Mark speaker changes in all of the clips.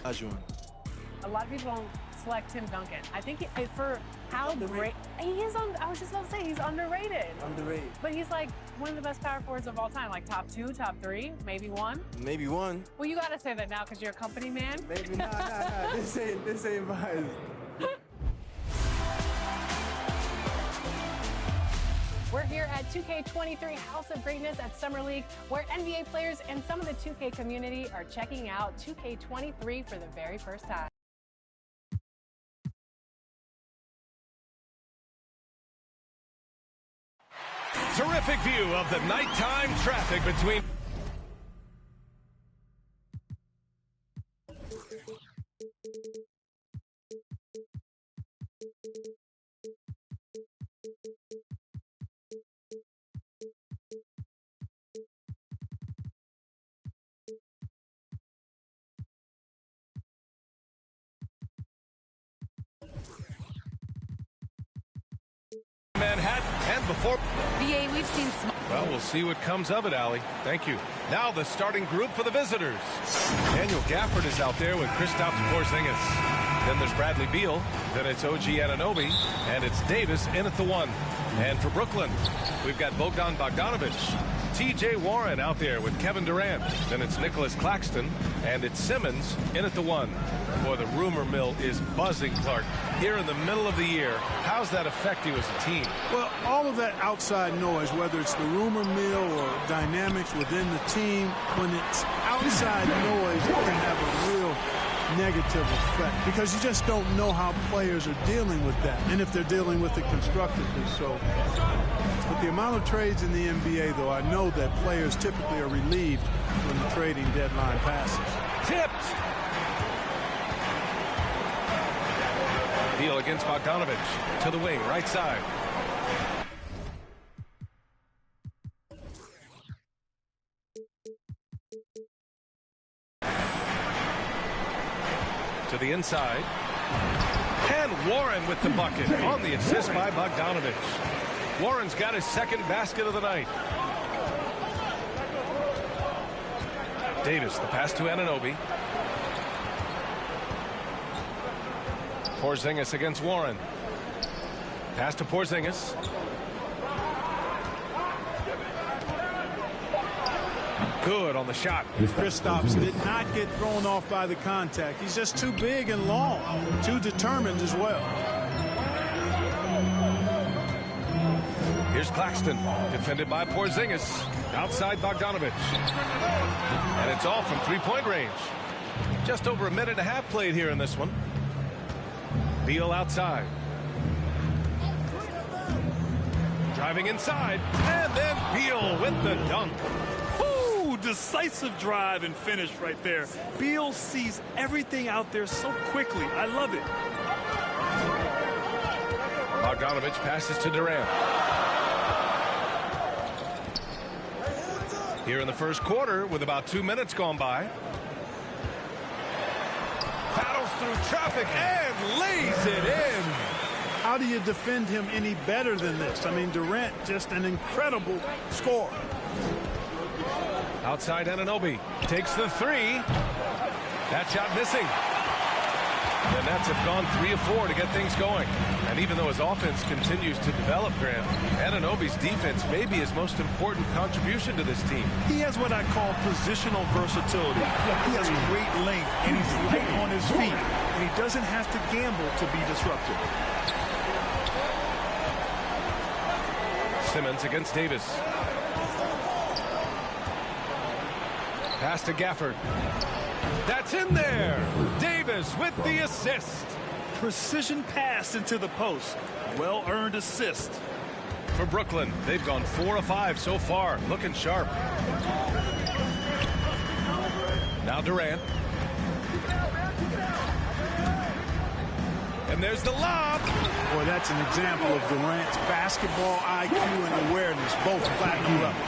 Speaker 1: A lot of people don't select Tim Duncan. I think for how great he is, I was just about to say he's underrated.
Speaker 2: Underrated.
Speaker 1: But he's like one of the best power forwards of all time, like top 2, top 3, maybe 1.
Speaker 2: Maybe 1.
Speaker 1: Well, you gotta say that now because you're a company man.
Speaker 2: Maybe nah. This ain't biased.
Speaker 1: We're here at 2K23 House of Greatness at Summer League, where NBA players and some of the 2K community are checking out 2K23 for the very first time.
Speaker 3: Terrific view of the nighttime traffic between... Manhattan and before...
Speaker 4: BA, we've seen...
Speaker 3: Well, we'll see what comes of it, Allie. Thank you. Now the starting group for the visitors. Daniel Gafford is out there with Kristaps Porzingis. Then there's Bradley Beal. Then it's OG Anunoby. And it's Davis in at the 1. And for Brooklyn, we've got Bogdan Bogdanovic. T.J. Warren out there with Kevin Durant. Then it's Nicholas Claxton. And it's Simmons in at the 1. Boy, the rumor mill is buzzing, Clark. Here in the middle of the year, how's that affect you as a team?
Speaker 5: Well, all of that outside noise, whether it's the rumor mill or dynamics within the team, when it's outside noise, it can have a real negative effect because you just don't know how players are dealing with that and if they're dealing with it constructively. So with the amount of trades in the NBA, though, I know that players typically are relieved when the trading deadline passes.
Speaker 3: Tipped! Beal against Bogdanovic to the wing, right side. To the inside. And Warren with the bucket on the assist by Bogdanovic. Warren's got his second basket of the night. Davis, the pass to Anunoby. Porzingis against Warren. Pass to Porzingis. Good on the shot.
Speaker 5: Kristaps did not get thrown off by the contact. He's just too big and long, too determined as well.
Speaker 3: Here's Claxton, defended by Porzingis. Outside Bogdanovic. And it's all from three-point range. Just over a minute and a half played here in this one. Beal outside. Driving inside. And then Beal with the dunk.
Speaker 6: Ooh, decisive drive and finish right there. Beal sees everything out there so quickly. I love it.
Speaker 3: Bogdanovic passes to Durant. Here in the first quarter with about 2 minutes gone by. Paddles through traffic and lays it in.
Speaker 5: How do you defend him any better than this? I mean, Durant, just an incredible scorer.
Speaker 3: Outside Anunoby takes the 3. That shot missing. The Nets have gone 3 of 4 to get things going. And even though his offense continues to develop, Grant, Anunoby's defense may be his most important contribution to this team.
Speaker 6: He has what I call positional versatility. He has great length, and he's light on his feet. And he doesn't have to gamble to be disruptive.
Speaker 3: Simmons against Davis. Pass to Gafford. That's in there. Davis with the assist.
Speaker 6: Precision pass into the post. Well-earned assist.
Speaker 3: For Brooklyn, they've gone 4 of 5 so far. Looking sharp. Now Durant. And there's the lob.
Speaker 5: Boy, that's an example of Durant's basketball IQ and awareness, both platinum level.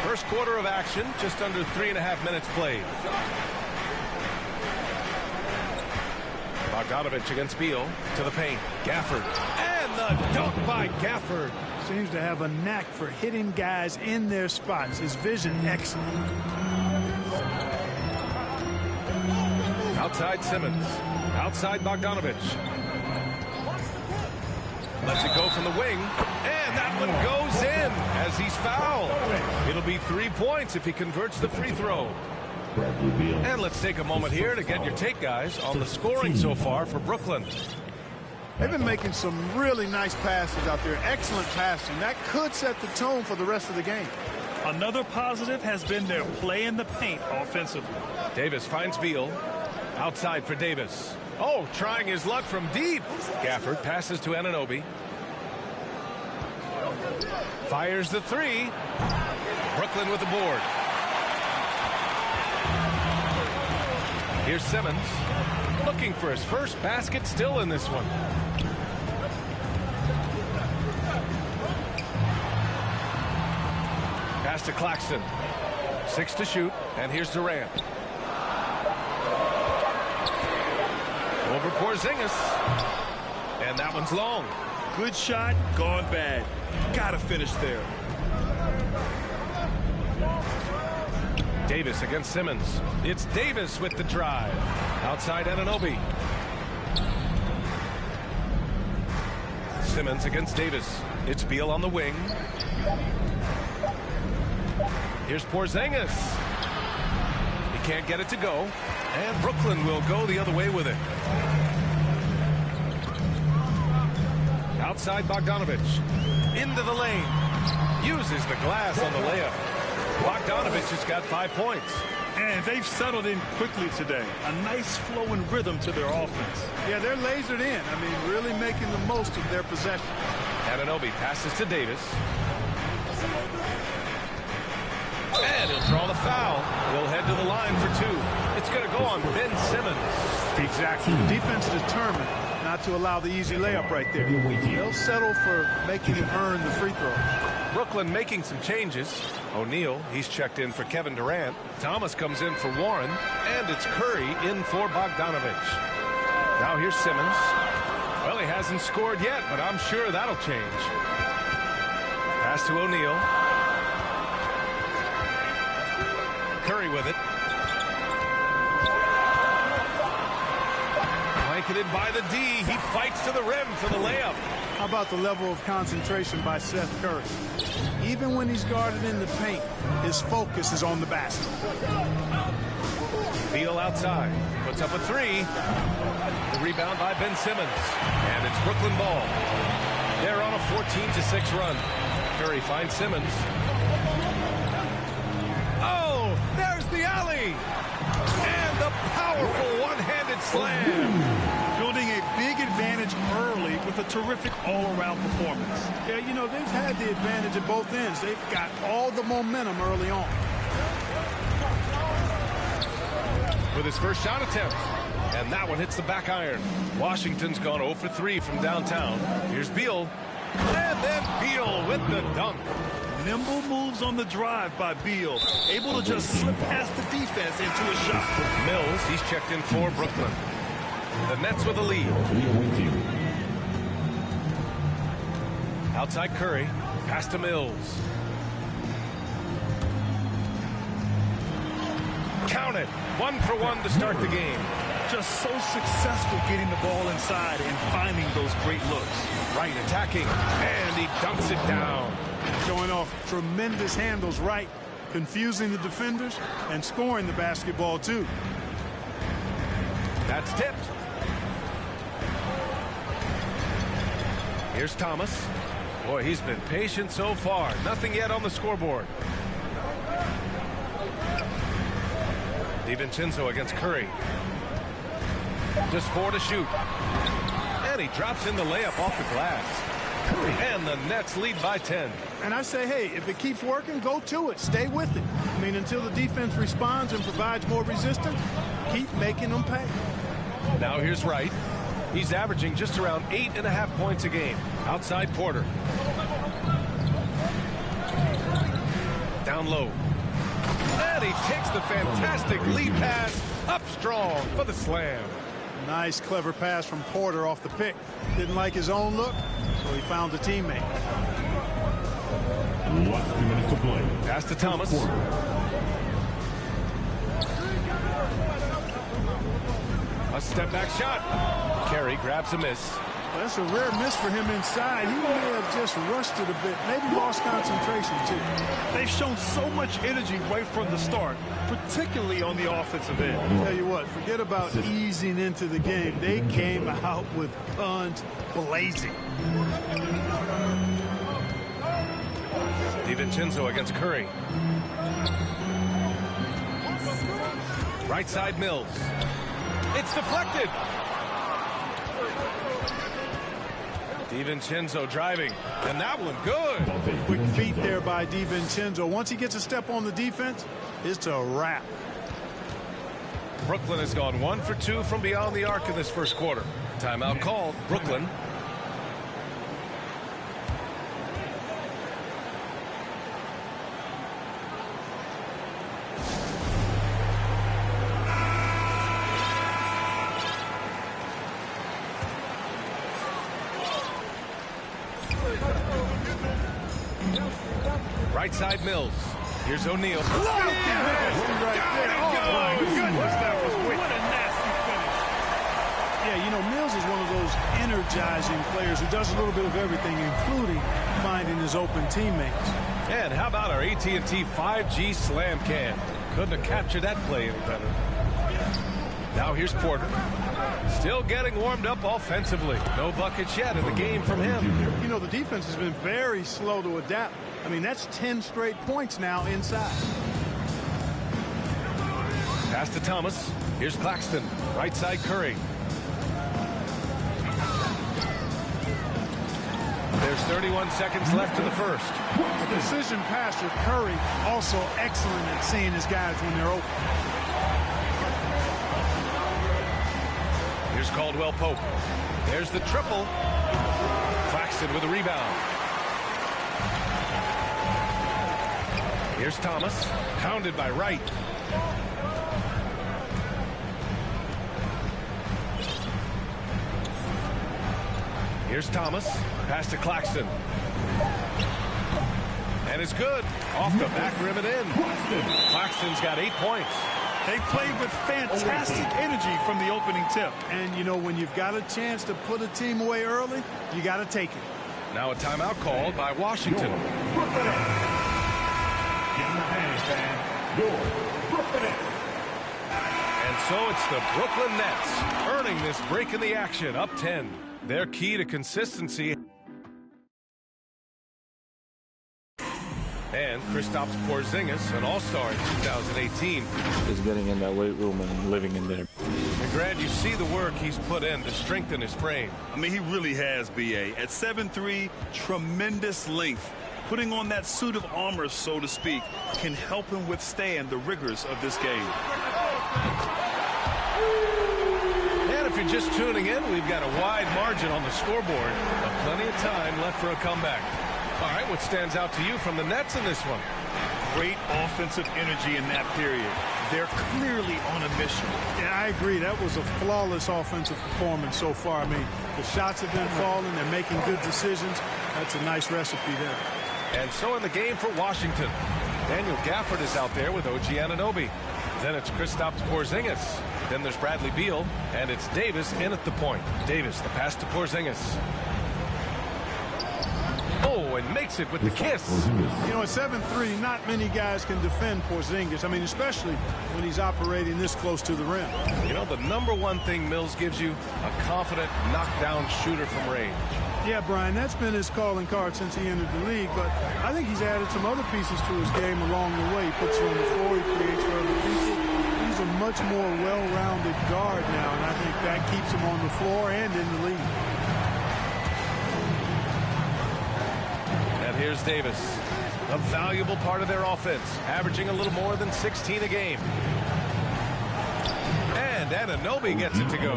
Speaker 3: First quarter of action, just under 3.5 minutes played. Bogdanovic against Beal to the paint. Gafford. And the dunk by Gafford.
Speaker 5: Seems to have a knack for hitting guys in their spots. His vision excellent.
Speaker 3: Outside Simmons. Outside Bogdanovich. Lets it go from the wing. And that one goes in as he's fouled. It'll be 3 points if he converts the free throw. And let's take a moment here to get your take, guys, on the scoring so far for Brooklyn.
Speaker 5: They've been making some really nice passes out there. Excellent passing. That could set the tone for the rest of the game.
Speaker 6: Another positive has been their play in the paint offensively.
Speaker 3: Davis finds Beal. Outside for Davis. Oh, trying his luck from deep. Gafford passes to Anunoby. Fires the three. Brooklyn with the board. Here's Simmons. Looking for his first basket still in this one. Pass to Claxton. 6 to shoot. And here's Durant. Over Porzingis. And that one's long.
Speaker 6: Good shot, gone bad. Gotta finish there.
Speaker 3: Davis against Simmons. It's Davis with the drive. Outside Anunoby. Simmons against Davis. It's Beal on the wing. Here's Porzingis. He can't get it to go. And Brooklyn will go the other way with it. Outside Bogdanovich. Into the lane. Uses the glass on the layup. Bogdanovich has got 5 points.
Speaker 6: And they've settled in quickly today. A nice flow and rhythm to their offense.
Speaker 5: Yeah, they're lasered in. I mean, really making the most of their possession.
Speaker 3: Anunoby passes to Davis. And he'll draw the foul. He'll head to the line for 2. It's going to go on Ben Simmons.
Speaker 5: Exactly. The defense determined not to allow the easy layup right there. They'll settle for making him earn the free throw.
Speaker 3: Brooklyn making some changes. O'Neal, he's checked in for Kevin Durant. Thomas comes in for Warren. And it's Curry in for Bogdanovich. Now here's Simmons. Well, he hasn't scored yet, but I'm sure that'll change. Pass to O'Neal. Curry with it. Blanketed by the D. He fights to the rim for the layup.
Speaker 5: How about the level of concentration by Seth Curry? Even when he's guarded in the paint, his focus is on the basket.
Speaker 3: Beal outside. Puts up a 3. The rebound by Ben Simmons. And it's Brooklyn ball. They're on a 14-6 run. Curry finds Simmons. Oh, there's the alley. And the powerful one-handed slam.
Speaker 6: Building a big advantage early with a terrific all-around performance.
Speaker 5: Yeah, you know, they've had the advantage at both ends. They've got all the momentum early on.
Speaker 3: With his first shot attempt. And that one hits the back iron. Washington's gone 0 for 3 from downtown. Here's Beal. And then Beal with the dunk.
Speaker 6: Nimble moves on the drive by Beal. Able to just slip past the defense into a shot.
Speaker 3: Mills, he's checked in for Brooklyn. The Nets with a lead. Outside Curry. Pass to Mills. Count it. 1 for 1 to start the game.
Speaker 6: Just so successful getting the ball inside and finding those great looks.
Speaker 3: Right attacking. And he dunks it down.
Speaker 5: Showing off tremendous handles right, confusing the defenders, and scoring the basketball, too.
Speaker 3: That's tipped. Here's Thomas. Boy, he's been patient so far. Nothing yet on the scoreboard. DiVincenzo against Curry. Just 4 to shoot. And he drops in the layup off the glass. And the Nets lead by 10.
Speaker 5: And I say, hey, if it keeps working, go to it. Stay with it. I mean, until the defense responds and provides more resistance, keep making them pay.
Speaker 3: Now here's Wright. He's averaging just around 8.5 points a game. Outside Porter. Down low. And he takes the fantastic lead pass up strong for the slam.
Speaker 5: Nice, clever pass from Porter off the pick. Didn't like his own look, so he found a teammate.
Speaker 4: Last 2 minutes to play.
Speaker 3: Pass to Thomas. A step back shot. Carey grabs a miss.
Speaker 5: Well, that's a rare miss for him inside. He may have just rushed it a bit, maybe lost concentration too.
Speaker 6: They've shown so much energy right from the start, particularly on the offensive end.
Speaker 5: I'll tell you what, forget about easing into the game. They came out with guns blazing.
Speaker 3: DiVincenzo against Curry. Right side Mills. It's deflected. DiVincenzo driving, and that one good.
Speaker 5: Quick feet there by DiVincenzo. Once he gets a step on the defense, it's a wrap.
Speaker 3: Brooklyn has gone 1 for 2 from beyond the arc in this first quarter. Timeout called. Brooklyn. Right side Mills. Here's O'Neal.
Speaker 6: What a nasty finish.
Speaker 5: Yeah, you know, Mills is one of those energizing players who does a little bit of everything, including finding his open teammates.
Speaker 3: And how about our AT&T 5G slam cam? Couldn't have captured that play any better. Now here's Porter. Still getting warmed up offensively. No buckets yet in the game from him.
Speaker 5: You know, the defense has been very slow to adapt. I mean, that's 10 straight points now inside.
Speaker 3: Pass to Thomas. Here's Claxton. Right side Curry. There's 31 seconds left in the first.
Speaker 5: The precision passer, Curry, also excellent at seeing his guys when they're open.
Speaker 3: Here's Caldwell Pope. There's the triple. Claxton with a rebound. Here's Thomas. Pounded by Wright. Here's Thomas. Pass to Claxton. And it's good. Off the back rim and in. Claxton's got 8 points.
Speaker 6: They played with fantastic energy from the opening tip.
Speaker 5: And, you know, when you've got a chance to put a team away early, you got to take it.
Speaker 3: Now a timeout called by Washington. And so it's the Brooklyn Nets earning this break in the action, up 10. Their key to consistency. And Kristaps Porzingis, an all-star in 2018.
Speaker 7: Is getting in that weight room and living in there.
Speaker 3: And Grant, you see the work he's put in to strengthen his frame.
Speaker 6: I mean, he really has, B.A. At 7'3", tremendous length. Putting on that suit of armor, so to speak, can help him withstand the rigors of this game.
Speaker 3: And if you're just tuning in, we've got a wide margin on the scoreboard, but plenty of time left for a comeback. All right, what stands out to you from the Nets in this one?
Speaker 6: Great offensive energy in that period. They're clearly on a mission.
Speaker 5: Yeah, I agree. That was a flawless offensive performance so far. I mean, the shots have been falling. They're making good decisions. That's a nice recipe there.
Speaker 3: And so in the game for Washington, Daniel Gafford is out there with OG Anunoby. Then it's Kristaps Porzingis. Then there's Bradley Beal, and it's Davis in at the point. Davis, the pass to Porzingis. Oh, and makes it with the kiss.
Speaker 5: You know, at 7'3", not many guys can defend Porzingis. I mean, especially when he's operating this close to the rim.
Speaker 3: You know, the #1 thing Mills gives you, a confident knockdown shooter from range.
Speaker 5: Yeah, Brian, that's been his calling card since he entered the league, but I think he's added some other pieces to his game along the way. He puts it on the floor, he creates for other people. He's a much more well-rounded guard now, and I think that keeps him on the floor and in the league.
Speaker 3: And here's Davis, a valuable part of their offense, averaging a little more than 16 a game. And Anunoby gets it to go.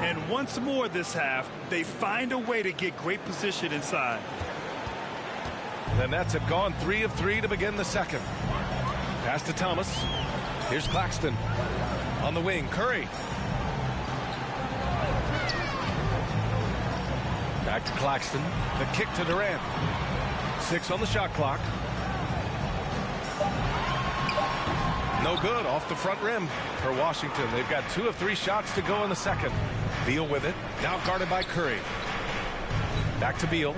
Speaker 6: And once more this half, they find a way to get great position inside.
Speaker 3: The Nets have gone 3 of 3 to begin the second. Pass to Thomas. Here's Claxton. On the wing, Curry. Back to Claxton. The kick to Durant. 6 on the shot clock. No good off the front rim for Washington. They've got 2 of 3 shots to go in the second. Beal with it. Now guarded by Curry. Back to Beal.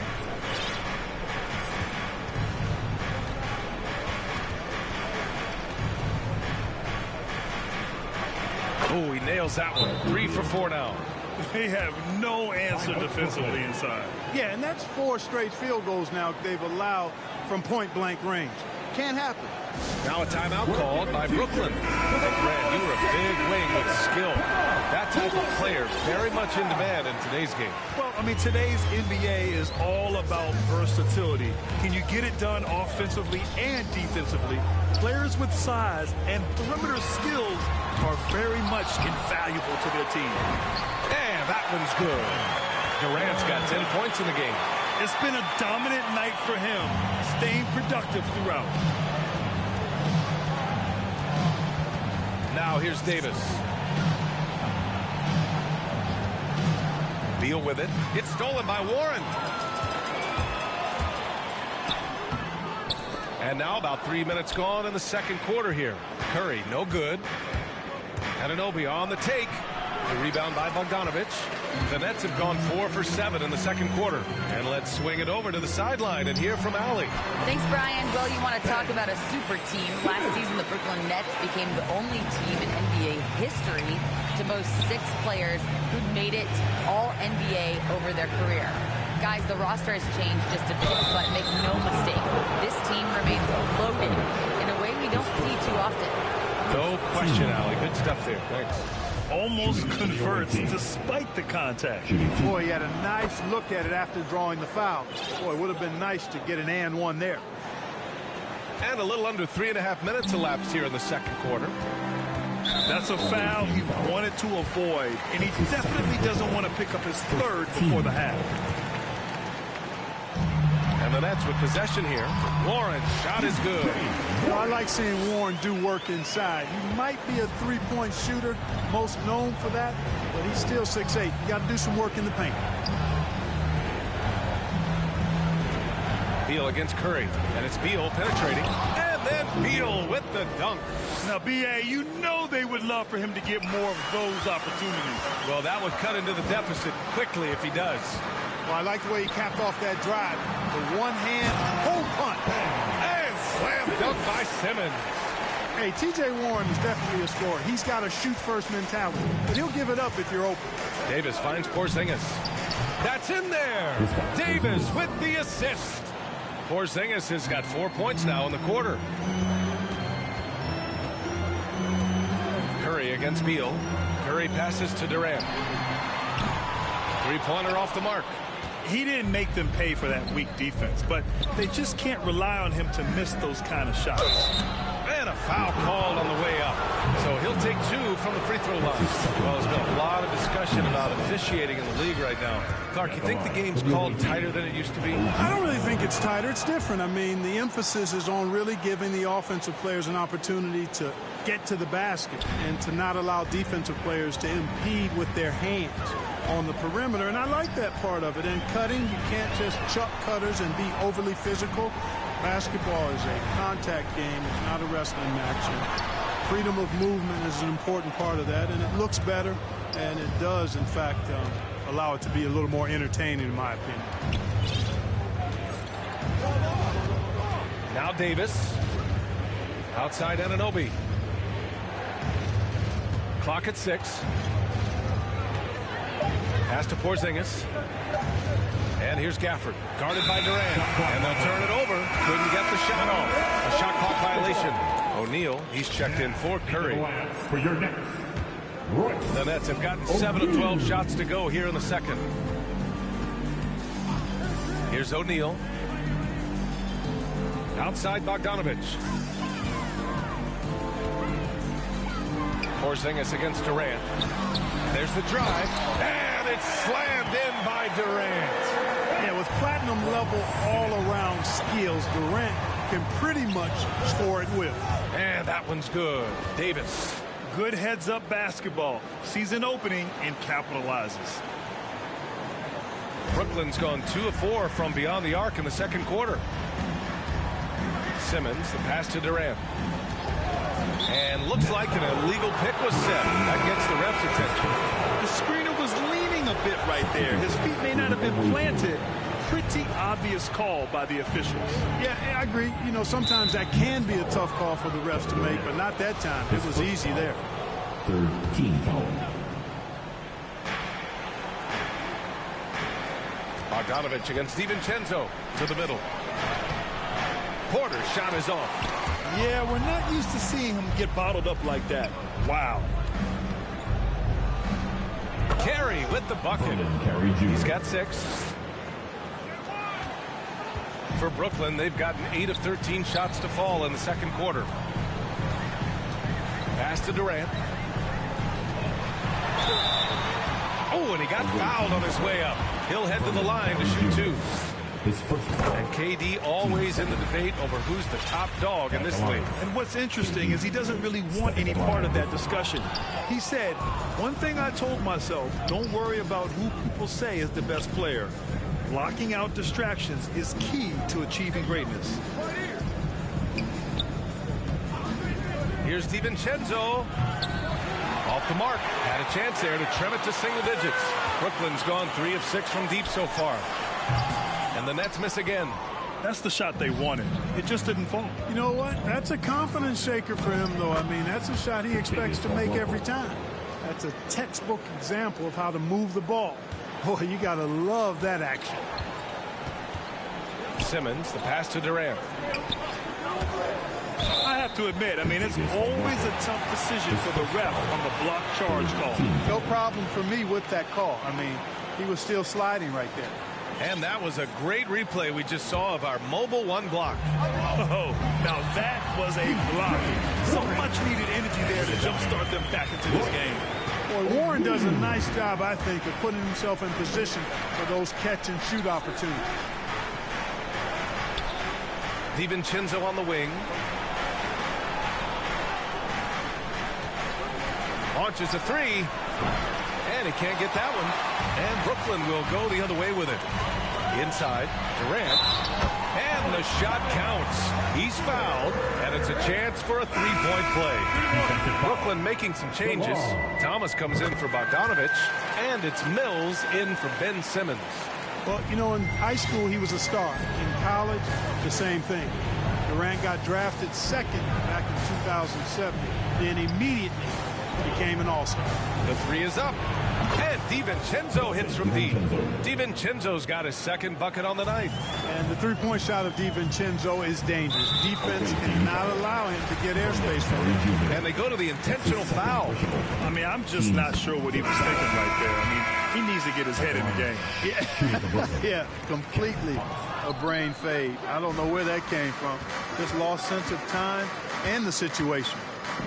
Speaker 3: Oh, he nails that one. 3 for 4 now.
Speaker 6: They have no answer defensively inside.
Speaker 5: Yeah, and that's 4 straight field goals now they've allowed from point-blank range. Can't happen.
Speaker 3: Now a timeout called by Brooklyn. Hey, Brad, you were a big wing with skill. That type of player very much in demand in today's game.
Speaker 6: Well, I mean, today's NBA is all about versatility. Can you get it done offensively and defensively? Players with size and perimeter skills are very much invaluable to their team.
Speaker 3: And that one's good. Durant's got 10 points in the game.
Speaker 6: It's been a dominant night for him, staying productive throughout.
Speaker 3: Now here's Davis. Beal with it. It's stolen by Warren. And now about 3 minutes gone in the second quarter here. Curry, no good. Anunoby on the take. The rebound by Bogdanovich. The Nets have gone 4 for 7 in the second quarter. And let's swing it over to the sideline and hear from Allie.
Speaker 4: Thanks, Brian. Well, you want to talk about a super team. Last season, the Brooklyn Nets became the only team in NBA history to boast 6 players who'd made it all NBA over their career. Guys, the roster has changed just a bit, but make no mistake, this team remains loaded in a way we don't see too often.
Speaker 3: No question, Allie. Good stuff there. Thanks.
Speaker 6: Almost converts despite the contact.
Speaker 5: Boy, he had a nice look at it after drawing the foul. Boy, it would have been nice to get an and one there.
Speaker 3: And a little under 3.5 minutes elapsed here in the second quarter.
Speaker 6: That's a foul he wanted to avoid, and he definitely doesn't want to pick up his third before the half.
Speaker 3: And the Nets with possession here. Warren, shot is good.
Speaker 5: You know, I like seeing Warren do work inside. He might be a three-point shooter, most known for that, but he's still 6'8". You got to do some work in the paint.
Speaker 3: Beal against Curry, and it's Beal penetrating, and then Beal with the dunk.
Speaker 6: Now, B.A., you know they would love for him to get more of those opportunities.
Speaker 3: Well, that would cut into the deficit quickly if he does.
Speaker 5: Well, I like the way he capped off that drive. The one-hand hole punt.
Speaker 3: And slam dunk by Simmons.
Speaker 5: Hey, T.J. Warren is definitely a scorer. He's got a shoot-first mentality, but he'll give it up if you're open.
Speaker 3: Davis finds Porzingis. That's in there. Davis with the assist. Porzingis has got 4 points now in the quarter. Curry against Beal. Curry passes to Durant. Three-pointer off the mark.
Speaker 6: He didn't make them pay for that weak defense, but they just can't rely on him to miss those kind of shots.
Speaker 3: And a foul called on the way up. So he'll take 2 from the free throw line. Well, there's been a lot of discussion about officiating in the league right now. Clark, you think the game's called tighter than it used to be?
Speaker 5: I don't really think it's tighter. It's different. I mean, the emphasis is on really giving the offensive players an opportunity to get to the basket and to not allow defensive players to impede with their hands on the perimeter, and I like that part of it. And cutting, you can't just chuck cutters and be overly physical. Basketball is a contact game. It's not a wrestling match. And freedom of movement is an important part of that, and it looks better, and it does, in fact, allow it to be a little more entertaining, in my opinion.
Speaker 3: Now Davis. Outside Anunoby. Clock at 6. Pass to Porzingis. And here's Gafford, guarded by Durant. And they'll turn it over. Couldn't get the shot off. A shot clock violation. O'Neal, he's checked in for Curry.
Speaker 8: For your Nets,
Speaker 3: The Nets have gotten 7 of 12 shots to go here in the second. Here's O'Neal. Outside Bogdanovich. Porzingis against Durant. There's the drive. And it's slammed in by Durant.
Speaker 5: Yeah, with platinum level all-around skills, Durant can pretty much score at will.
Speaker 3: And that one's good. Davis.
Speaker 6: Good heads-up basketball. Sees an opening and capitalizes.
Speaker 3: Brooklyn's gone 2 of 4 from beyond the arc in the second quarter. Simmons, the pass to Durant. And looks like an illegal pick was set. That gets the ref's attention.
Speaker 6: The screener was leaning a bit right there. His feet may not have been planted. Pretty obvious call by the officials.
Speaker 5: Yeah, I agree. You know, sometimes that can be a tough call for the refs to make, but not that time. It was easy there.
Speaker 8: Third team foul.
Speaker 3: Bogdanovich against DiVincenzo to the middle. Porter's shot is off.
Speaker 6: Yeah, we're not used to seeing him get bottled up like that. Wow.
Speaker 3: Carey with the bucket. He's got 6. For Brooklyn, they've gotten 8 of 13 shots to fall in the second quarter. Pass to Durant. Oh, and he got fouled on his way up. He'll head to the line to shoot 2. And KD always in the debate over who's the top dog in this league.
Speaker 6: And what's interesting is he doesn't really want any part of that discussion. He said, one thing I told myself, don't worry about who people say is the best player. Blocking out distractions is key to achieving greatness.
Speaker 3: Here's DiVincenzo. Off the mark. Had a chance there to trim it to single digits. Brooklyn's gone 3 of 6 from deep so far. And the Nets miss again.
Speaker 6: That's the shot they wanted. It just didn't fall.
Speaker 5: You know what? That's a confidence shaker for him, though. I mean, that's a shot he expects to make every time. That's a textbook example of how to move the ball. Boy, you got to love that action.
Speaker 3: Simmons, the pass to Durant.
Speaker 6: I have to admit, I mean, it's always a tough decision for the ref on the block charge call.
Speaker 5: No problem for me with that call. I mean, he was still sliding right there.
Speaker 3: And that was a great replay we just saw of our mobile 1 block.
Speaker 6: Oh, now that was a block. So much needed energy there to jumpstart them back into this game.
Speaker 5: Boy, Warren does a nice job, I think, of putting himself in position for those catch and shoot opportunities.
Speaker 3: DiVincenzo on the wing. Launches a 3. And he can't get that one. And Brooklyn will go the other way with it. Inside, Durant. And the shot counts. He's fouled, and it's a chance for a 3-point play. Brooklyn making some changes. Thomas comes in for Bogdanovich, and it's Mills in for Ben Simmons.
Speaker 5: Well, you know, in high school, he was a star. In college, the same thing. Durant got drafted 2nd back in 2007. Then immediately became an all-star.
Speaker 3: The 3 is up. And DiVincenzo hits from deep. DiVincenzo's got his 2nd bucket on the night.
Speaker 5: And the 3-point shot of DiVincenzo is dangerous. Defense cannot allow him to get airspace from him.
Speaker 3: And they go to the intentional foul.
Speaker 6: I mean, I'm just not sure what he was thinking right there. I mean, he needs to get his head in the game.
Speaker 5: Yeah, completely a brain fade. I don't know where that came from. Just lost sense of time and the situation.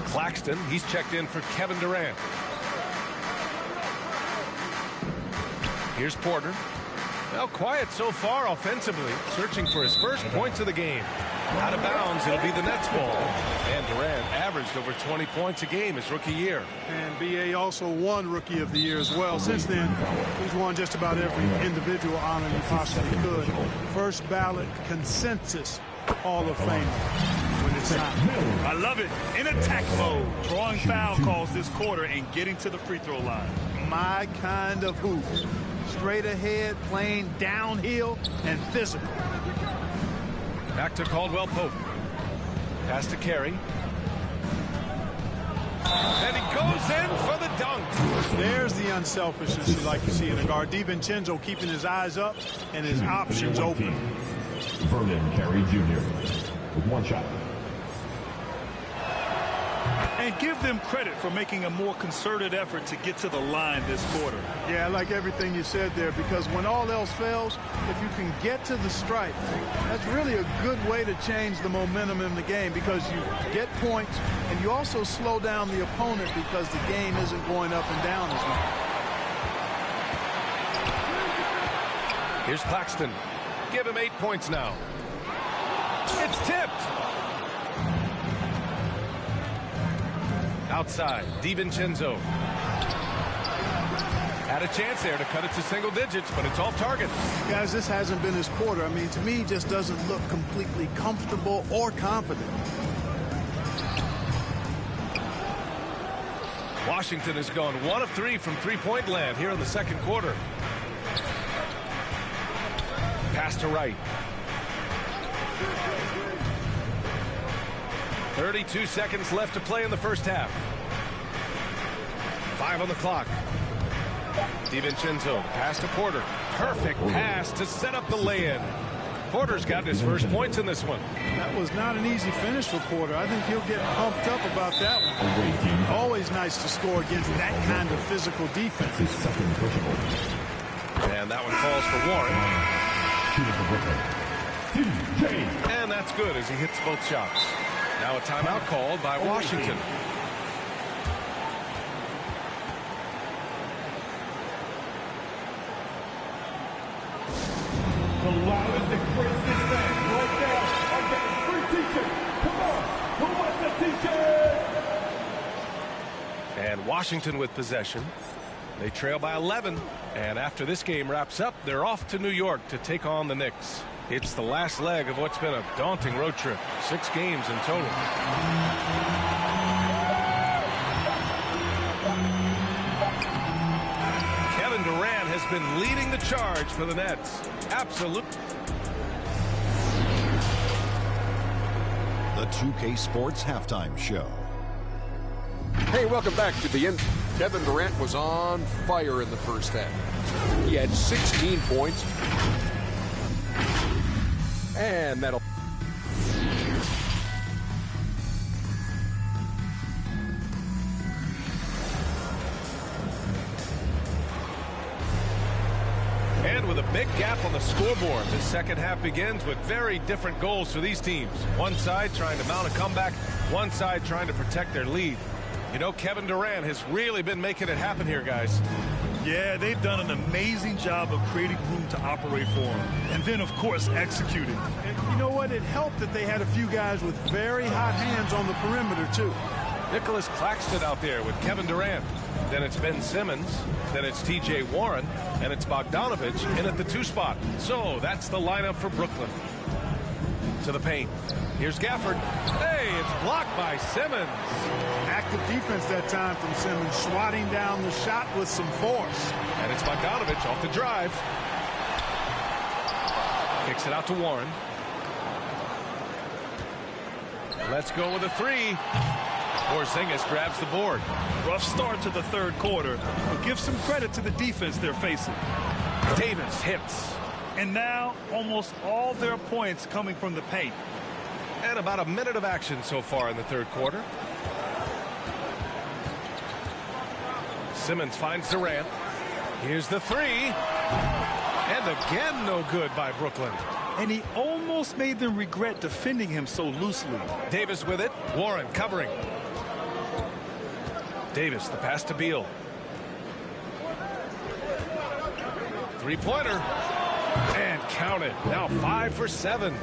Speaker 3: Claxton, he's checked in for Kevin Durant. Here's Porter. Well, quiet so far offensively, searching for his first points of the game. Out of bounds, it'll be the Nets ball. And Durant averaged over 20 points a game his rookie year.
Speaker 5: And B.A. also won Rookie of the Year as well. Since then, he's won just about every individual honor he possibly could. First ballot consensus Hall of Fame when it's time.
Speaker 6: I love it. In attack mode, drawing foul calls this quarter and getting to the free throw line.
Speaker 5: My kind of hoop. Straight ahead, playing downhill, and physical.
Speaker 3: Back to Caldwell Pope. Pass to Carey. And he goes in for the dunk.
Speaker 5: There's the unselfishness you like to see in a guard. DiVincenzo keeping his eyes up and his options open.
Speaker 8: Vernon Carey Jr. with 1 shot.
Speaker 6: And give them credit for making a more concerted effort to get to the line this quarter.
Speaker 5: Yeah, I like everything you said there, because when all else fails, if you can get to the stripe, that's really a good way to change the momentum in the game, because you get points and you also slow down the opponent because the game isn't going up and down as much.
Speaker 3: Here's Claxton. Give him 8 points now. It's tipped. Outside, DiVincenzo. Had a chance there to cut it to single digits, but it's off target.
Speaker 5: Guys, this hasn't been his quarter. I mean, to me, he just doesn't look completely comfortable or confident.
Speaker 3: Washington has gone 1 of 3 from three-point land here in the second quarter. Pass to Wright. 32 seconds left to play in the first half. 5 on the clock. DiVincenzo, pass to Porter. Perfect pass to set up the lay-in. Porter's got his first points in this one.
Speaker 5: That was not an easy finish for Porter. I think he'll get pumped up about that one. Always nice to score against that kind of physical defense.
Speaker 3: And that one falls for Warren. And that's good as he hits both shots. Now a timeout called by Washington.
Speaker 8: The loudest and craziest thing right now. I got a free t-shirt. Come on, who wants a t-shirt?
Speaker 3: And Washington with possession. They trail by 11. And after this game wraps up, they're off to New York to take on the Knicks. It's the last leg of what's been a daunting road trip. 6 games in total. Kevin Durant has been leading the charge for the Nets. Absolute.
Speaker 9: The 2K Sports Halftime Show.
Speaker 10: Hey, welcome back to the end. Kevin Durant was on fire in the first half. He had 16 points. And that'll.
Speaker 3: And with a big gap on the scoreboard, the second half begins with very different goals for these teams. One side trying to mount a comeback, one side trying to protect their lead. You know, Kevin Durant has really been making it happen here, guys.
Speaker 6: Yeah, they've done an amazing job of creating room to operate for him. And then, of course, executing.
Speaker 5: And you know what? It helped that they had a few guys with very hot hands on the perimeter, too.
Speaker 3: Nicholas Claxton out there with Kevin Durant. Then it's Ben Simmons. Then it's T.J. Warren. And it's Bogdanovich in at the 2 spot. So that's the lineup for Brooklyn. To the paint. Here's Gafford. Hey, it's blocked by Simmons.
Speaker 5: Active defense that time from Simmons, swatting down the shot with some force.
Speaker 3: And it's Bogdanovich off the drive. Kicks it out to Warren. Let's go with a 3. Porzingis grabs the board.
Speaker 6: Rough start to the third quarter, but give some credit to the defense they're facing.
Speaker 3: Davis hits.
Speaker 6: And now almost all their points coming from the paint.
Speaker 3: And about a minute of action so far in the third quarter. Simmons finds Durant. Here's the 3. And again, no good by Brooklyn.
Speaker 6: And he almost made them regret defending him so loosely.
Speaker 3: Davis with it. Warren covering. Davis, the pass to Beal. 3-pointer. And count it. Now 5 for 7.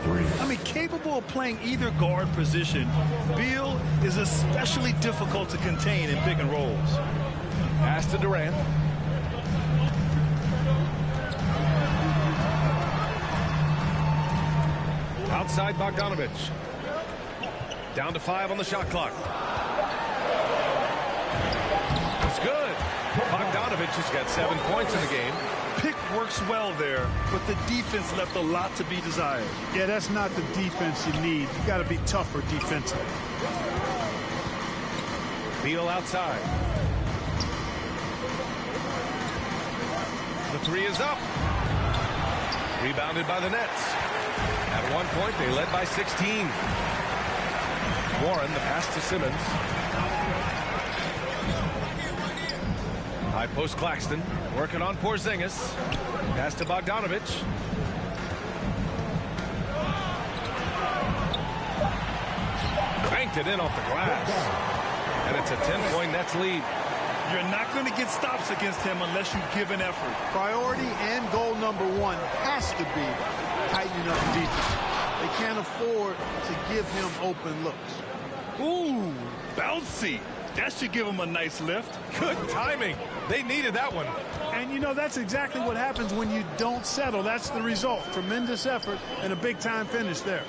Speaker 6: I mean, capable of playing either guard position, Beal is especially difficult to contain in pick and rolls.
Speaker 3: Pass to Durant. Outside Bogdanovich. Down to 5 on the shot clock. It's good. Bogdanovich has got 7 points in the game.
Speaker 6: Pick works well there, but the defense left a lot to be desired.
Speaker 5: Yeah, that's not the defense you need. You got to be tougher defensively.
Speaker 3: Beal outside. The 3 is up. Rebounded by the Nets. At one point, they led by 16. Warren, the pass to Simmons. High post Claxton, working on Porzingis. Pass to Bogdanovich. Cranked it in off the glass. And it's a 10-point Nets lead.
Speaker 6: You're not going to get stops against him unless you give an effort.
Speaker 5: Priority and goal number 1 has to be tightening up defense. They can't afford to give him open looks.
Speaker 6: Ooh, bouncy. That should give him a nice lift.
Speaker 3: Good timing. They needed that one.
Speaker 5: And, you know, that's exactly what happens when you don't settle. That's the result. Tremendous effort and a big-time finish there.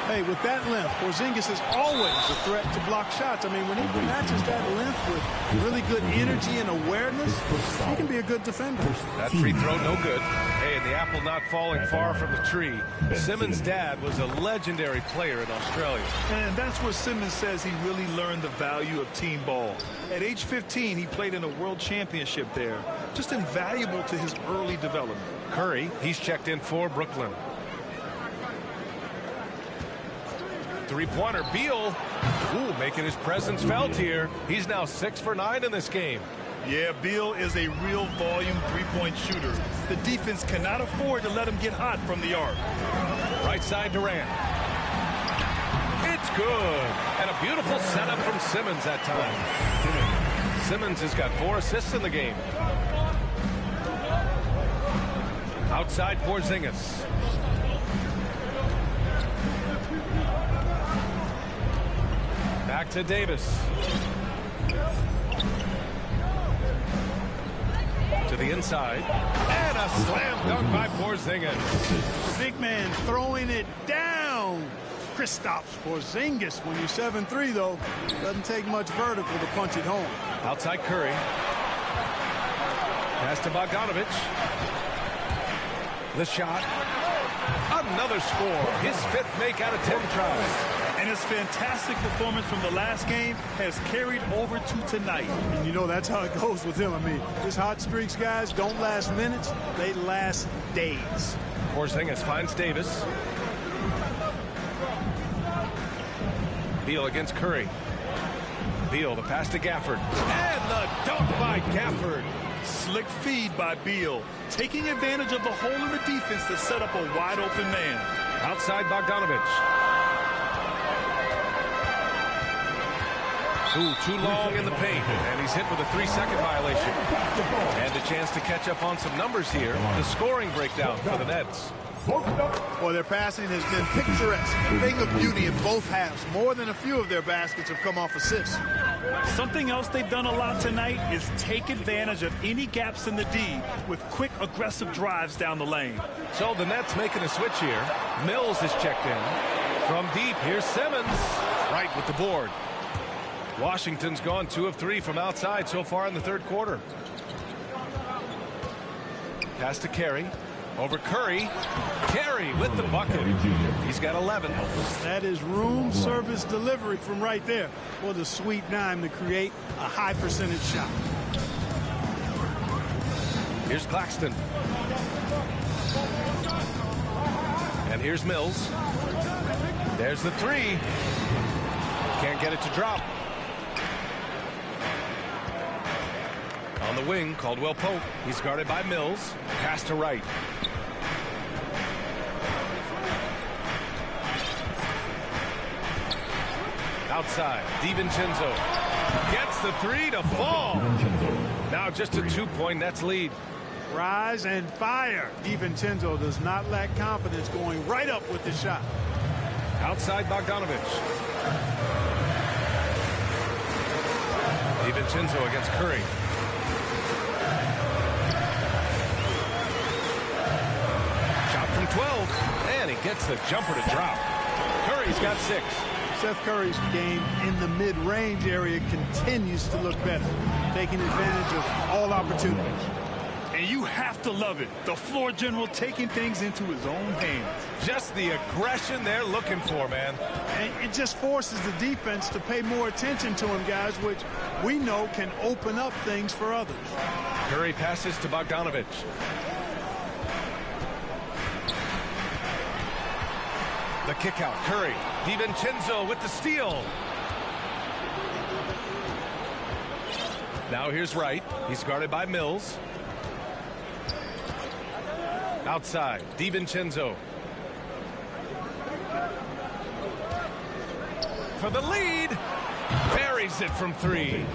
Speaker 5: Hey, with that length, Porzingis is always a threat to block shots. I mean, when he matches that length with really good energy and awareness, he can be a good defender.
Speaker 3: That free throw, no good. Hey, and the apple not falling far from the tree. Simmons' dad was a legendary player in Australia.
Speaker 6: And that's where Simmons says he really learned the value of team ball. At age 15, he played in a world championship there. Just invaluable to his early development.
Speaker 3: Curry, he's checked in for Brooklyn. Three-pointer, Beal. Ooh, making his presence felt here. He's now 6 for 9 in this game.
Speaker 6: Yeah, Beal is a real volume three-point shooter. The defense cannot afford to let him get hot from the arc.
Speaker 3: Right side, Durant. It's good. And a beautiful setup from Simmons that time. Simmons has got 4 assists in the game. Outside, Porzingis. Back to Davis. To the inside. And a slam dunk by Porzingis.
Speaker 5: Big man throwing it down. Kristaps Porzingis. When you're 7'3", though, doesn't take much vertical to punch it home.
Speaker 3: Outside Curry. Pass to Bogdanovic. The shot. Another score. His 5th make out of 10 tries.
Speaker 6: And his fantastic performance from the last game has carried over to tonight.
Speaker 5: And you know that's how it goes with him. I mean, his hot streaks, guys, don't last minutes. They last days.
Speaker 3: Porzingis finds Davis. Beal against Curry. Beal, the pass to Gafford. And the dunk by Gafford.
Speaker 6: Slick feed by Beal, taking advantage of the hole in the defense to set up a wide-open man.
Speaker 3: Outside Bogdanovic. Ooh, too long in the paint, and he's hit with a 3-second violation. And a chance to catch up on some numbers here. The scoring breakdown for the Nets.
Speaker 5: Well, their passing has been picturesque, a thing of beauty in both halves. More than a few of their baskets have come off assists.
Speaker 6: Something else they've done a lot tonight is take advantage of any gaps in the D with quick, aggressive drives down the lane.
Speaker 3: So the Nets making a switch here. Mills is checked in. From deep, here's Simmons. Right with the board. Washington's gone 2 of 3 from outside so far in the third quarter. Pass to Carey. Over Curry. Carey with the bucket. He's got 11.
Speaker 5: That is room service delivery from right there. What a sweet dime to create a high percentage shot.
Speaker 3: Here's Claxton. And here's Mills. There's the 3. Can't get it to drop. On the wing, Caldwell Pope. He's guarded by Mills. Pass to Wright. Outside, DiVincenzo gets the 3 to fall. Now just a 2-point Nets lead.
Speaker 5: Rise and fire. DiVincenzo does not lack confidence, going right up with the shot.
Speaker 3: Outside Bogdanovic. DiVincenzo against Curry. Shot from 12, and he gets the jumper to drop. Curry's got 6.
Speaker 5: Seth Curry's game in the mid-range area continues to look better, taking advantage of all opportunities.
Speaker 6: And you have to love it. The floor general taking things into his own hands.
Speaker 3: Just the aggression they're looking for, man.
Speaker 5: And it just forces the defense to pay more attention to him, guys, which we know can open up things for others.
Speaker 3: Curry passes to Bogdanovic. The kick out, Curry. DiVincenzo with the steal. Now here's Wright. He's guarded by Mills. Outside, DiVincenzo. For the lead. Buries it from 3.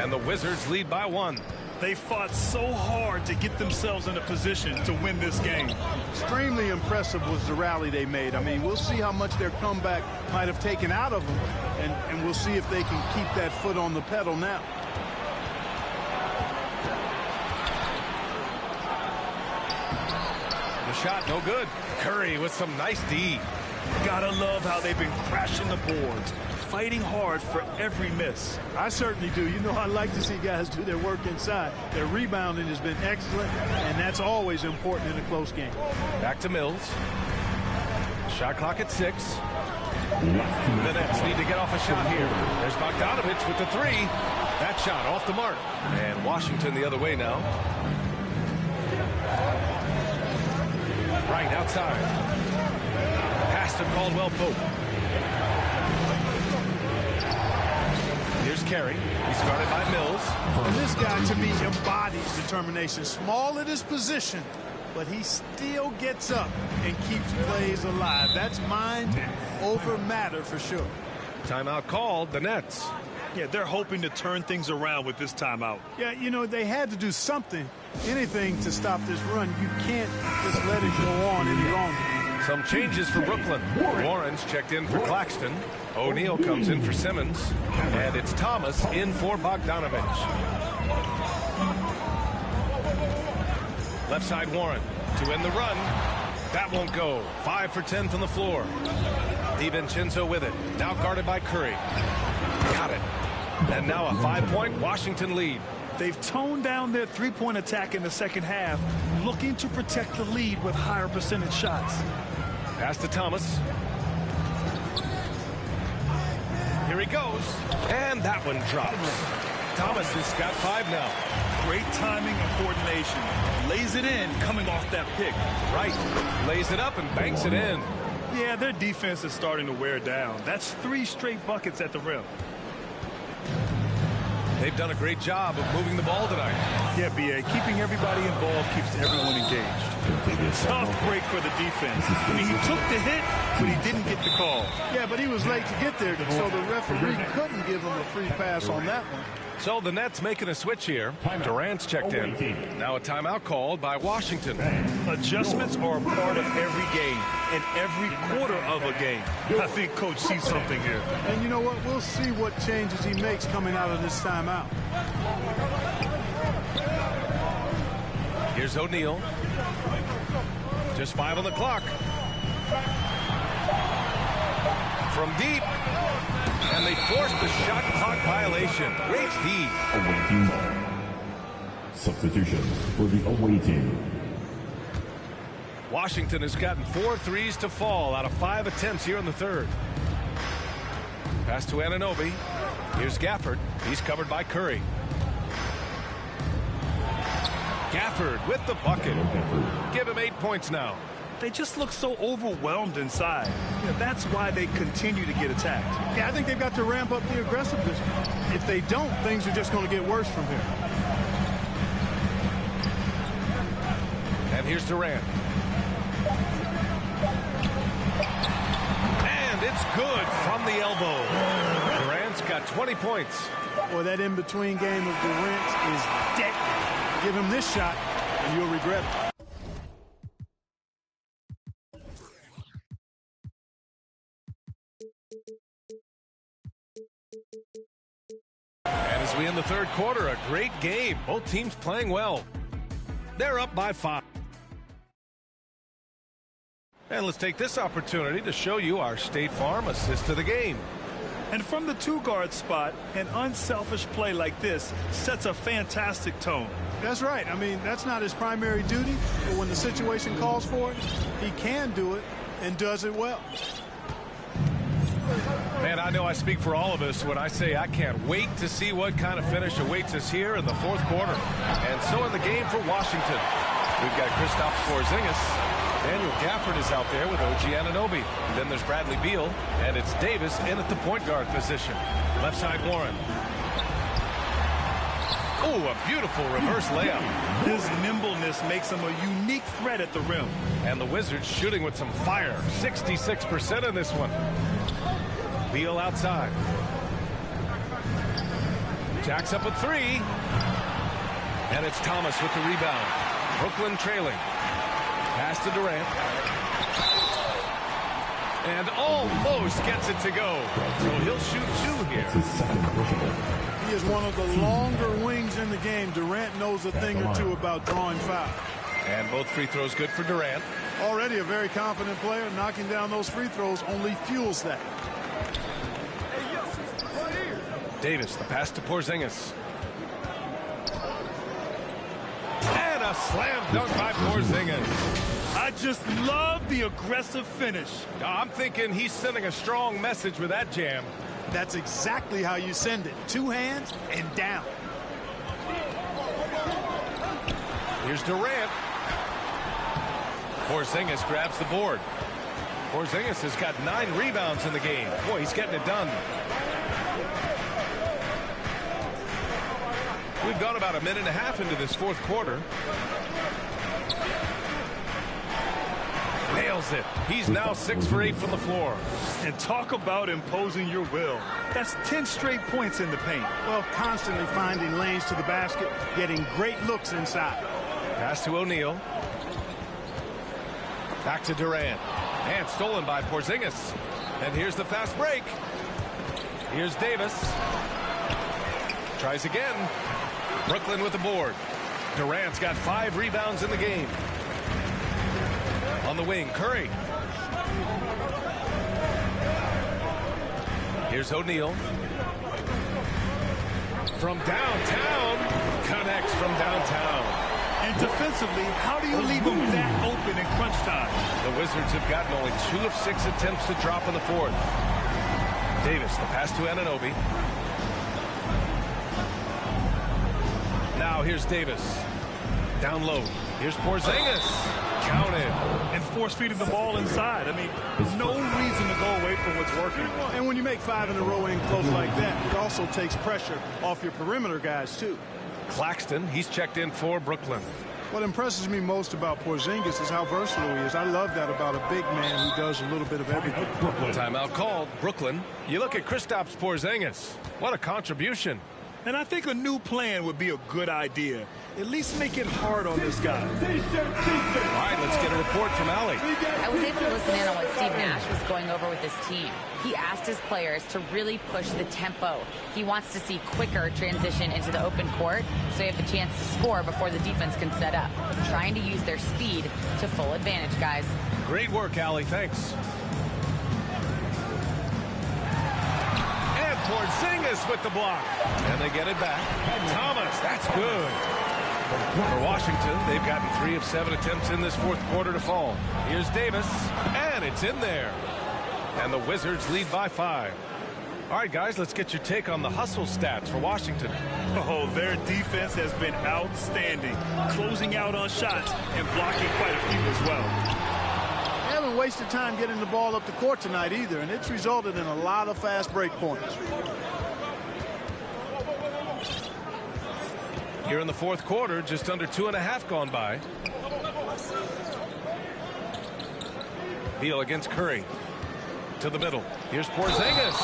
Speaker 3: And the Wizards lead by 1.
Speaker 6: They fought so hard to get themselves in a position to win this game.
Speaker 5: Extremely impressive was the rally they made. I mean, we'll see how much their comeback might have taken out of them, and we'll see if they can keep that foot on the pedal now.
Speaker 3: The shot, no good. Curry with some nice D.
Speaker 6: Gotta love how they've been crashing the boards, fighting hard for every miss.
Speaker 5: I certainly do. You know, I like to see guys do their work inside. Their rebounding has been excellent, and that's always important in a close game.
Speaker 3: Back to Mills. Shot clock at 6. The Nets need to get off a shot here. There's Bogdanovich with the 3. That shot off the mark. And Washington the other way now. Right outside. Pass to Caldwell Pope. Here's Carey. He's guarded by Mills.
Speaker 5: And this guy, to me, embodies determination. Small at his position, but he still gets up and keeps plays alive. That's mind over matter for sure.
Speaker 3: Timeout called, the Nets.
Speaker 6: Yeah, they're hoping to turn things around with this timeout.
Speaker 5: Yeah, you know, they had to do something, anything to stop this run. You can't just let it go on any longer.
Speaker 3: Some changes for Brooklyn. Warren's checked in for Claxton. O'Neal comes in for Simmons. And it's Thomas in for Bogdanovich. Left side Warren to end the run. That won't go. 5 for 10 from the floor. DiVincenzo with it. Now guarded by Curry. Got it. And now a 5-point Washington lead.
Speaker 6: They've toned down their three-point attack in the second half, looking to protect the lead with higher percentage shots.
Speaker 3: Pass to Thomas. Here he goes. And that one drops. Thomas has got 5 now.
Speaker 6: Great timing and coordination. Lays it in coming off that pick.
Speaker 3: Right. Lays it up and banks it in.
Speaker 6: Yeah, their defense is starting to wear down. That's 3 straight buckets at the rim.
Speaker 3: They've done a great job of moving the ball tonight.
Speaker 6: Yeah, B.A., keeping everybody involved keeps everyone engaged. Tough break for the defense. I mean, he took the hit, but he didn't get the call.
Speaker 5: Yeah, but he was late to get there, so the referee couldn't give him a free pass on that one.
Speaker 3: So the Nets making a switch here. Durant's checked in. Now a timeout called by Washington.
Speaker 6: Adjustments are a part of every game and every quarter of a game. I think Coach sees something here.
Speaker 5: And you know what? We'll see what changes he makes coming out of this timeout.
Speaker 3: Here's O'Neal. Just 5 on the clock. From deep. And they forced the shot clock violation. Great feed.
Speaker 8: Away team. Substitutions for the away team.
Speaker 3: Washington has gotten 4 threes to fall out of 5 attempts here in the third. Pass to Anunoby. Here's Gafford. He's covered by Curry. Gafford with the bucket. Give him 8 points now.
Speaker 6: They just look so overwhelmed inside. Yeah, that's why they continue to get attacked.
Speaker 5: Yeah, I think they've got to ramp up the aggressiveness. If they don't, things are just going to get worse from here.
Speaker 3: And here's Durant. And it's good from the elbow. Durant's got 20 points.
Speaker 5: Boy, that in-between game of Durant is deadly. Give him this shot, and you'll regret it.
Speaker 3: And as we end the third quarter, a great game. Both teams playing well. They're up by 5. And let's take this opportunity to show you our State Farm assist to the game.
Speaker 6: And from the 2-guard spot, an unselfish play like this sets a fantastic tone.
Speaker 5: That's right. I mean, that's not his primary duty, but when the situation calls for it, he can do it and does it well.
Speaker 3: Man, I know I speak for all of us when I say I can't wait to see what kind of finish awaits us here in the fourth quarter. And so in the game for Washington, we've got Kristaps Porzingis. Daniel Gafford is out there with OG Anunoby. Then there's Bradley Beal, and it's Davis in at the point guard position. Left side Warren. Oh, a beautiful reverse layup.
Speaker 6: His nimbleness makes him a unique threat at the rim.
Speaker 3: And the Wizards shooting with some fire. 66% in this one. Beal outside. Jacks up a 3. And it's Thomas with the rebound. Brooklyn trailing. Pass to Durant. And almost gets it to go. So he'll shoot 2 here.
Speaker 5: He is one of the longer wings in the game. Durant knows a thing or two about drawing fouls.
Speaker 3: And both free throws good for Durant.
Speaker 5: Already a very confident player. Knocking down those free throws only fuels that.
Speaker 3: Davis, the pass to Porzingis. And a slam dunk by Porzingis.
Speaker 6: I just love the aggressive finish.
Speaker 3: I'm thinking he's sending a strong message with that jam.
Speaker 5: That's exactly how you send it. Two hands and down.
Speaker 3: Here's Durant. Porzingis grabs the board. Porzingis has got 9 rebounds in the game. Boy, he's getting it done. We've gone about a minute and a half into this fourth quarter. Nails it. He's now 6 for 8 from the floor.
Speaker 6: And talk about imposing your will. That's 10 straight points in the paint.
Speaker 5: Well, constantly finding lanes to the basket, getting great looks inside.
Speaker 3: Pass to O'Neal. Back to Durant. And stolen by Porzingis. And here's the fast break. Here's Davis. Tries again. Brooklyn with the board. Durant's got 5 rebounds in the game. On the wing, Curry. Here's O'Neal. From downtown. Connects from downtown.
Speaker 6: And defensively, how do you leave them that open in crunch time?
Speaker 3: The Wizards have gotten only 2 of 6 attempts to drop in the fourth. Davis, the pass to Anunoby. Now here's Davis. Down low. Here's Porzingis. Counted.
Speaker 6: And force feeding the ball inside. I mean, there's no reason to go away from what's working.
Speaker 5: And when you make 5 in a row in close like that, it also takes pressure off your perimeter guys, too.
Speaker 3: Claxton, he's checked in for Brooklyn.
Speaker 5: What impresses me most about Porzingis is how versatile he is. I love that about a big man who does a little bit of everything.
Speaker 3: Timeout called. Brooklyn. You look at Kristaps Porzingis. What a contribution.
Speaker 6: And I think a new plan would be a good idea. At least make it hard on this guy.
Speaker 3: All right, let's get a report from Allie.
Speaker 4: I was able to listen in on what Steve Nash was going over with his team. He asked his players to really push the tempo. He wants to see quicker transition into the open court so they have the chance to score before the defense can set up. Trying to use their speed to full advantage, guys.
Speaker 3: Great work, Allie. Thanks. And Porzingis with the block. And they get it back. Thomas, that's good. For Washington, they've gotten 3 of 7 attempts in this fourth quarter to fall. Here's Davis, and it's in there. And the Wizards lead by 5. All right, guys, let's get your take on the hustle stats for Washington.
Speaker 6: Oh, their defense has been outstanding, closing out on shots and blocking quite a few as well.
Speaker 5: They haven't wasted time getting the ball up the court tonight either, and it's resulted in a lot of fast break points.
Speaker 3: Here in the fourth quarter, just under 2.5 gone by. Beal against Curry. To the middle. Here's Porzingis.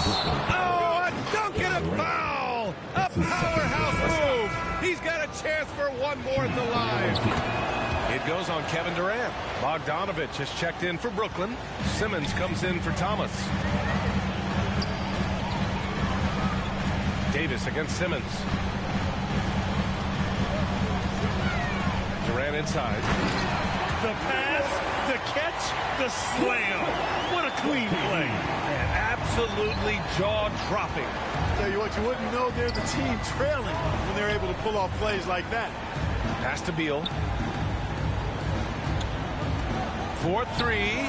Speaker 3: Oh, a dunk and a foul! A powerhouse move! He's got a chance for one more at the line. It goes on Kevin Durant. Bogdanovich has checked in for Brooklyn. Simmons comes in for Thomas. Davis against Simmons. Durant inside.
Speaker 6: The pass, the catch, the slam. What a clean play.
Speaker 3: And absolutely jaw-dropping.
Speaker 5: Tell you what, you wouldn't know they're the team trailing when they're able to pull off plays like that.
Speaker 3: Pass to Beal. 4-3.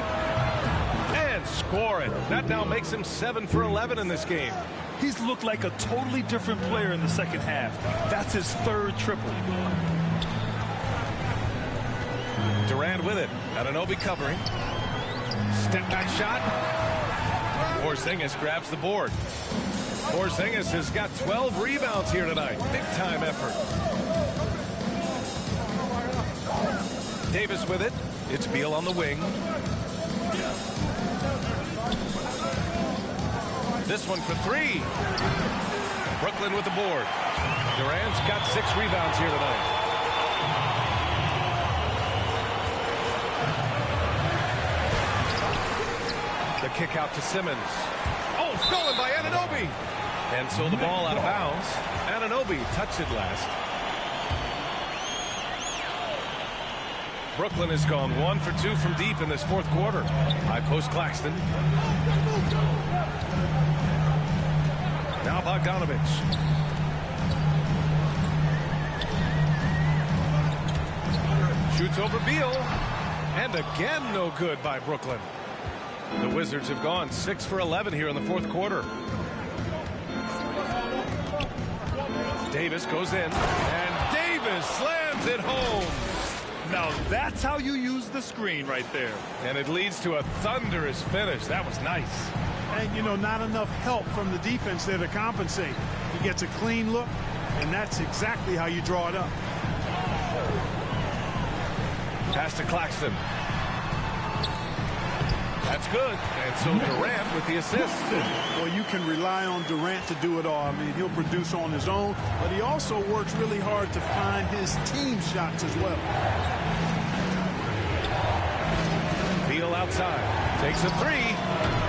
Speaker 3: And score it. That now makes him 7 for 11 in this game.
Speaker 6: He's looked like a totally different player in the second half. That's his 3rd triple.
Speaker 3: Durant with it. Anunoby covering. Step back shot. Porzingis grabs the board. Porzingis has got 12 rebounds here tonight. Big time effort. Davis with it. It's Beal on the wing. This one for 3. Brooklyn with the board. Durant's got 6 rebounds here tonight. The kick out to Simmons. Oh, stolen by Anunoby. And so the ball out of bounds. Anunoby touched it last. Brooklyn has gone 1 for 2 from deep in this fourth quarter. High post Claxton. Now Bogdanovich. Shoots over Beal. And again, no good by Brooklyn. The Wizards have gone 6 for 11 here in the fourth quarter. Davis goes in, and Davis slams it home.
Speaker 6: Now that's how you use the screen right there.
Speaker 3: And it leads to a thunderous finish. That was nice.
Speaker 5: And, you know, not enough help from the defense there to compensate. He gets a clean look, and that's exactly how you draw it up.
Speaker 3: Pass to Claxton. That's good. And so Durant with the assist.
Speaker 5: Well, you can rely on Durant to do it all. I mean, he'll produce on his own, but he also works really hard to find his team shots as well.
Speaker 3: Beal outside. Takes a three.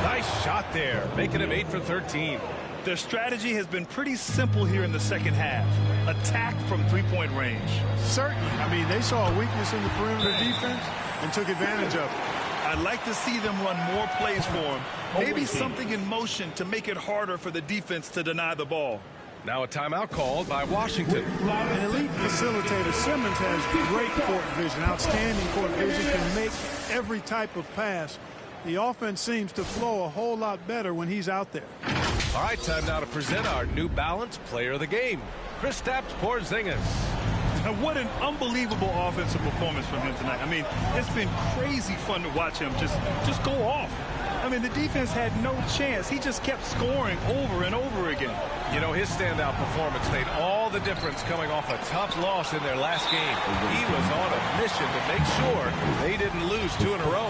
Speaker 3: Nice shot there. Making him 8 for 13.
Speaker 6: Their strategy has been pretty simple here in the second half. Attack from three-point range.
Speaker 5: Certainly. I mean, they saw a weakness in the perimeter defense and took advantage of it.
Speaker 6: I'd like to see them run more plays for him. Maybe something in motion to make it harder for the defense to deny the ball.
Speaker 3: Now a timeout called by Washington.
Speaker 5: An elite facilitator, Simmons, has great court vision, outstanding court vision, can make every type of pass. The offense seems to flow a whole lot better when he's out there.
Speaker 3: All right, time now to present our New Balance Player of the Game, Kristaps Porzingis.
Speaker 6: And what an unbelievable offensive performance from him tonight. I mean, it's been crazy fun to watch him just go off. I mean, the defense had no chance. He just kept scoring over and over again.
Speaker 3: You know, his standout performance made all the difference coming off a tough loss in their last game. He was on a mission to make sure they didn't lose 2 in a row.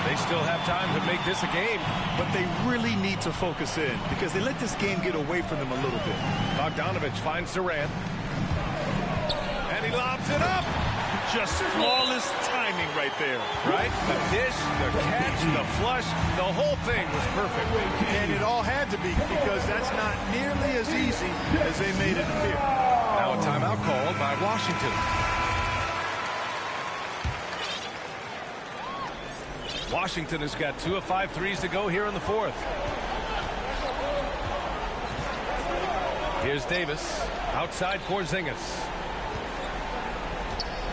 Speaker 3: They still have time to make this a game.
Speaker 6: But they really need to focus in because they let this game get away from them a little bit.
Speaker 3: Bogdanovich finds Durant. And he lobs it up.
Speaker 6: Just flawless timing right there.
Speaker 3: Right? The dish, the catch, the flush, the whole thing was perfect.
Speaker 5: And it all had to be because that's not nearly as easy as they made it appear.
Speaker 3: Now a timeout called by Washington. Washington has got 2 of 5 threes to go here in the fourth. Here's Davis. Outside Porzingis.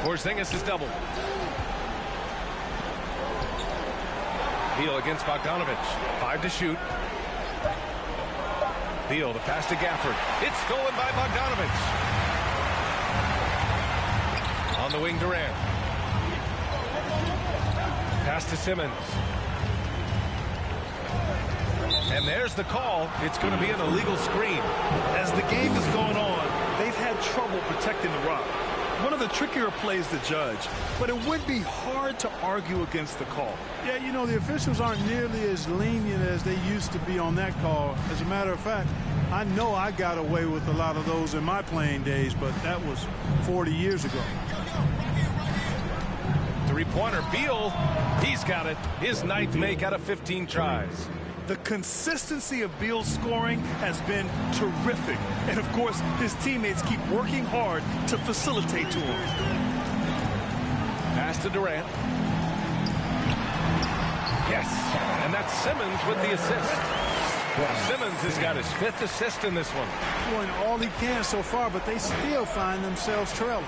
Speaker 3: Porzingis is doubled. Beal against Bogdanovich. 5 to shoot. Beal, the pass to Gafford. It's stolen by Bogdanovich. On the wing, Durant. Pass to Simmons. And there's the call. It's going to be an illegal screen.
Speaker 6: As the game is going on, they've had trouble protecting the rock. One of the trickier plays to judge, but it would be hard to argue against the call.
Speaker 5: Yeah, you know, the officials aren't nearly as lenient as they used to be on that call. As a matter of fact, I know I got away with a lot of those in my playing days, but that was 40 years ago.
Speaker 3: Three-pointer, Beal, he's got it. His 9th make out of 15 tries.
Speaker 6: The consistency of Beal's scoring has been terrific. And, of course, his teammates keep working hard to facilitate to him.
Speaker 3: Pass to Durant. Yes, and that's Simmons with the assist. Simmons has got his 5th assist in this one.
Speaker 5: Doing all he can so far, but they still find themselves trailing.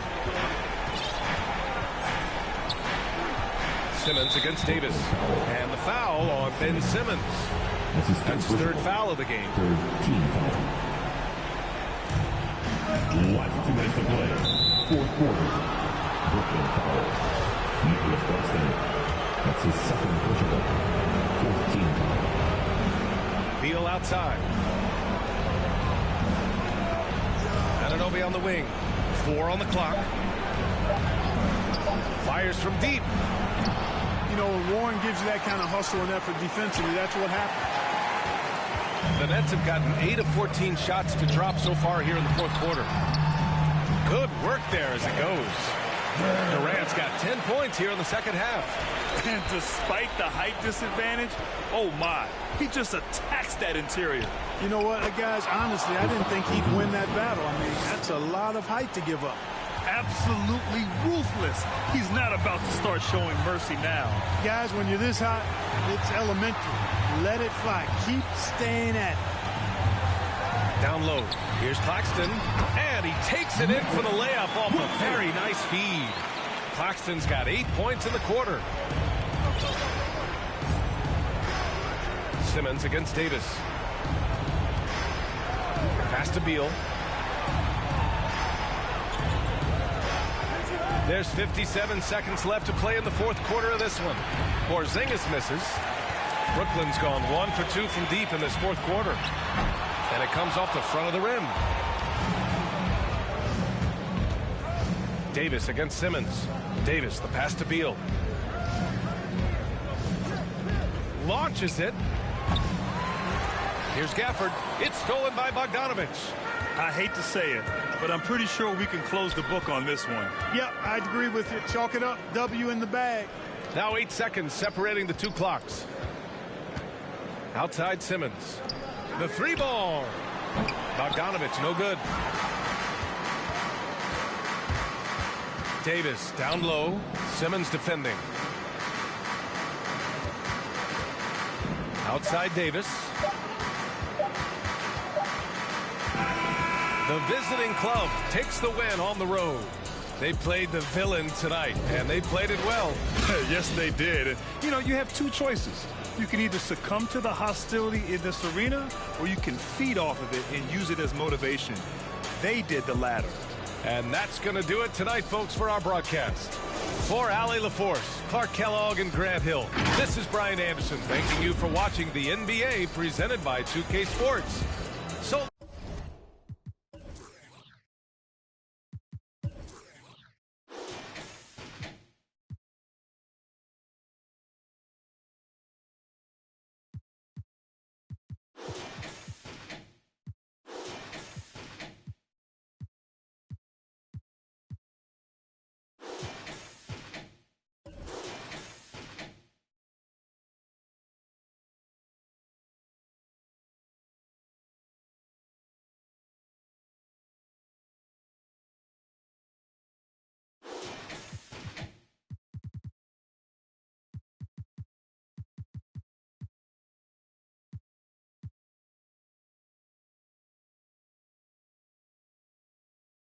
Speaker 3: Simmons against Davis. And the foul on Ben Simmons. That's his 3rd foul of the game.
Speaker 8: 3rd team foul. Last 2 minutes to play. 4th quarter. Brooklyn foul. Nicholas Claxton. That's his 2nd personal. 4th team foul.
Speaker 3: Beal outside. Anunoby on the wing. 4 on the clock. Fires from deep.
Speaker 5: You know, when Warren gives you that kind of hustle and effort defensively, that's what happens.
Speaker 3: The Nets have gotten 8 of 14 shots to drop so far here in the fourth quarter. Good work there as it goes. Durant's got 10 points here in the second half.
Speaker 6: And despite the height disadvantage, oh my, he just attacks that interior.
Speaker 5: You know what, guys, honestly, I didn't think he'd win that battle. I mean, that's a lot of height to give up.
Speaker 6: Absolutely ruthless He's not about to start showing mercy now.
Speaker 5: Guys, when you're this hot, it's elementary. Let it fly. Keep staying at it.
Speaker 3: Down low. Here's Claxton. And he takes it in for the layup off a very nice feed. Claxton's got 8 points in the quarter. Simmons against Davis. Pass to Beal. There's 57 seconds left to play in the fourth quarter of this one. Porzingis misses. Brooklyn's gone 1 for 2 from deep in this fourth quarter. And it comes off the front of the rim. Davis against Simmons. Davis, the pass to Beal. Launches it. Here's Gafford. It's stolen by Bogdanovich.
Speaker 6: I hate to say it, but I'm pretty sure we can close the book on this one.
Speaker 5: Yep, I'd agree with you. Chalk it up. W in the bag.
Speaker 3: Now 8 seconds separating the two clocks. Outside Simmons. The three ball. Bogdanovich, no good. Davis down low. Simmons defending. Outside Davis. The visiting club takes the win on the road. They played the villain tonight, and they played it well.
Speaker 6: Yes, they did. You know, you have two choices. You can either succumb to the hostility in this arena, or you can feed off of it and use it as motivation. They did the latter.
Speaker 3: And that's going to do it tonight, folks, for our broadcast. For Allie LaForce, Clark Kellogg, and Grant Hill, this is Brian Anderson thanking you for watching the NBA presented by 2K Sports. So